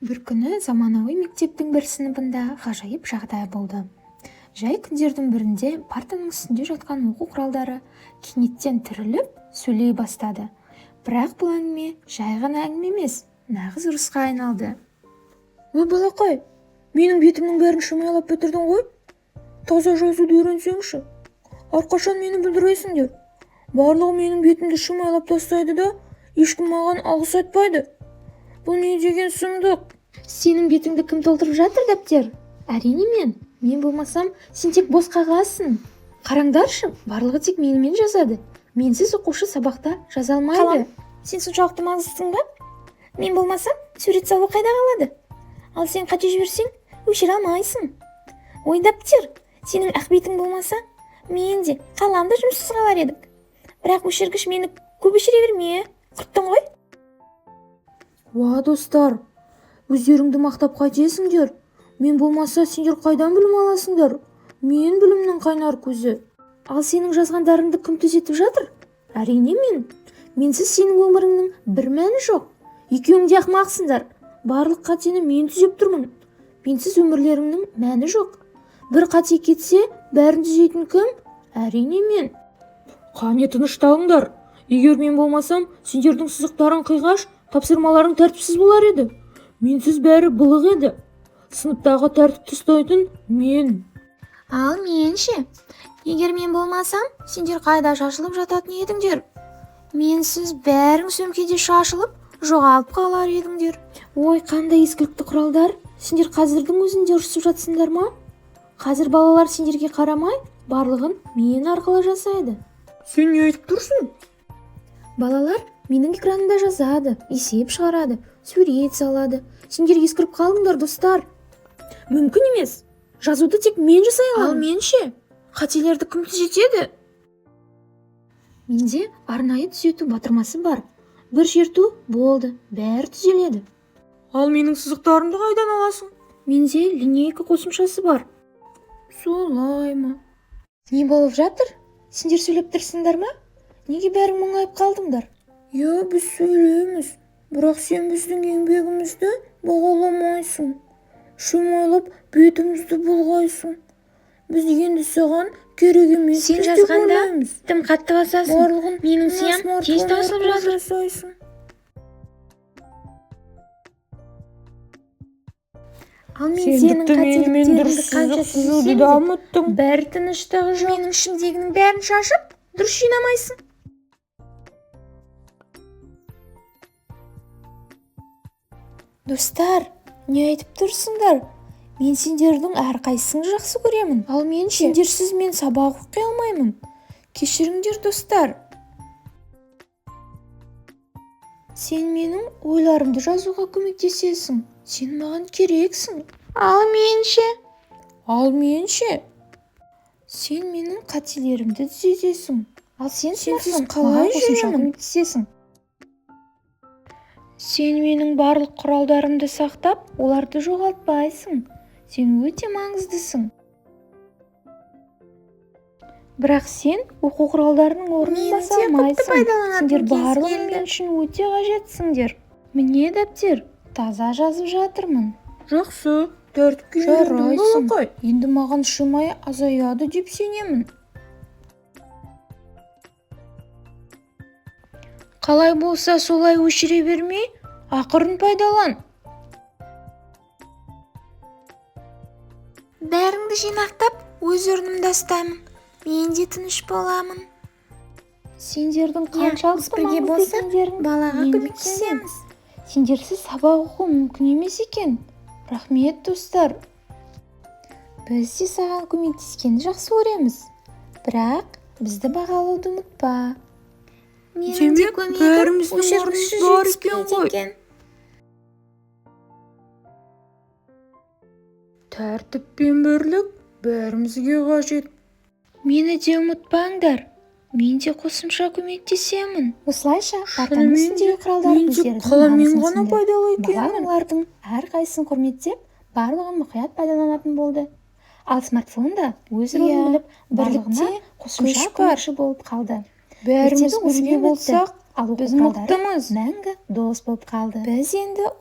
Бір күні заманауи мектептің бір сыныбында ғажайып жағдай болды. Жай күндердің бірінде партаның үстінде жатқан оқу құралдары кенеттен түріліп сөйлей бастады. Бірақ бұл әңгіме жай ғана әңгіме емес, нағыз ұрысқа айналды. Ой балақай, менің бетімнің бәрін шимайлап бітірдің ғой. Таза жазуды үйренсеңші. Әрқашан мені бүлдіресіңдер. Барлығы менің бетімді шимайлап тастайды да, ешкім маған алғыс айтпайды. Бұл не деген сұмдық? Сенің бетіңді кім толтырып жатыр, дәптер? Әрине мен. Мен болмасам, сен тек бос қағазсың. Қараңдаршы, барлығы тек менімен жазады. Менсіз оқушы сабақта жаза алмайды. Қалам, сен соншалықты маңыздысың ба? Мен болмасам, сурет салу қайда қалады? Ал сен қате жіберсең, өшіре алмайсың. Ой дәптер, сенің ақ бетің болмаса, мен де қаламды жұмыссыз қалар едік. Бірақ өшіргіш мені көп өшіре берме, құрттың ғой. Уа достар, өздеріңді мақтап қайтесіңдер? Мен болмаса сендер қайдан білім аласыңдар? Мен білімнің қайнар көзі. Ал сенің жазғандарыңды кім түзетіп жатыр? Әрине мен. Менсіз сенің өміріңнің бір мәні жоқ. Екеуің де ақымақсыңдар. Барлық қатені мен түзеп тұрмын. Менсіз өмірлеріңнің мәні жоқ. Бір қате кетсе, бәрін түзейтін кім? Әрине мен. Қане тынышталыңдар. Егер мен болмасам, сендердің сызықтарың қиғаш, тапсырмаларың тәртіпсіз болар еді. Менсіз бәрі былық еді. Сыныптағы тәртіпті ұстайтын мен. Ал менше, егер мен болмасам, сендер қайда шашылып жататын едіңдер? Менсіз бәрің сөмкеде шашылып, жоғалып қалар едіңдер. Ой, қандай ескілікті құралдар. Сендер қазірдің өзінде ұрысып жатсыңдар ма? Қазір балалар сендерге қарамай, барлығын мен арқылы жасайды. Сен не айтып тұрсың? Балалар менің экранымда жазады, есеп шығарады, сурет салады. Сендер ескіріп қалдыңдар, достар. Мүмкін емес. Жазуды тек мен жасай аламын. Ал менше, қателерді кім түзетеді? Менде арнайы түзету батырмасы бар. Бір шерту болды, бәрі түзеледі. Ал менің сызықтарымды қайдан аласың? Менде линейка қосымшасы бар. Солай ма? Не болып жатыр? Сендер сөйлеп тұрсыңдар ма? Неге бәрің мұңайып қалдыңдар? Я, біз сөйлейміз. Бірақ сен біздің еңбегімізді бағаламайсың. Шимайлап бетімізді бұлғайсың. Біз енді саған керек емес. Сен жазғанда тым қатты басасың. Барлығын менің сиям тез таусылып жатыр. жасайсың. Ал мен сенің қателіктеріңді қанша сызуды да ұмыттым. бәрі тыныштығы жоқ. Менің ішімдегінің бәрін шашып, дұрыс жинамайсың. Достар, не айтып тұрсыңдар? Мен сендердің әрқайсыңды жақсы көремін. Ал менше, Сендерсіз мен сабақ оқи алмаймын. Кешіріңдер, достар. Сен менің ойларымды жазуға көмектесесің. Сен маған керексің. ал менше, Ал менше. Сен менің қателерімді түзетесің. Ал Сенсіз смартфон қалай маған қосымша жүремін? көмектесесің. Сен менің барлық құралдарымды сақтап, оларды жоғалтпайсың. Сен өте маңыздысың. Бірақ сен оқу құралдарының орнын Мен баса де құтты алмайсың. пайдаланатын Сендер кез барлығы келді. мен үшін өте қажетсіңдер. Міне дәптер, таза жазып жатырмын. Жақсы, тәртіпке үйрендің Жарайсың. балақай. Енді маған шимай азаяды деп сенемін. Қалай болса солай өшіре бермей, ақырын пайдалан. бәріңді жинақтап, өз орнымда ұстаймын. Мен де тыныш боламын. Сендердің Иә, қаншалықты біз бірге маңызды болсақ, екендерін балаға мен көмектесеміз. түсінемін. Сендерсіз сабақ оқу мүмкін емес екен. Рахмет, достар. Біз де саған көмектескенді жақсы көреміз. Бірақ бізді бағалауды ұмытпа. Менің де Демек, көмегім бәріміздің өшіргіші орнымыз бар жетіспейді екен ғой. екен. Тәртіп пен бірлік бәрімізге қажет. Мені де ұмытпаңдар. Мен де қосымша көмектесемін. Осылайша партаның Шынымен үстіндегі де, құралдар мен тек қаламмен ғана пайдалы екенмін. Балалардың әрқайсысын құрметтеп, барлығын мұқият пайдаланатын болды. Ал смартфон да өз рөлін біліп, барлығына қосымша көмекші болып қалды. Бәріміз Мектебі бірге осымен бітті. болсақ, Ал оқу біз құралдары мықтымыз. мәңгі дос болып қалды. Біз енді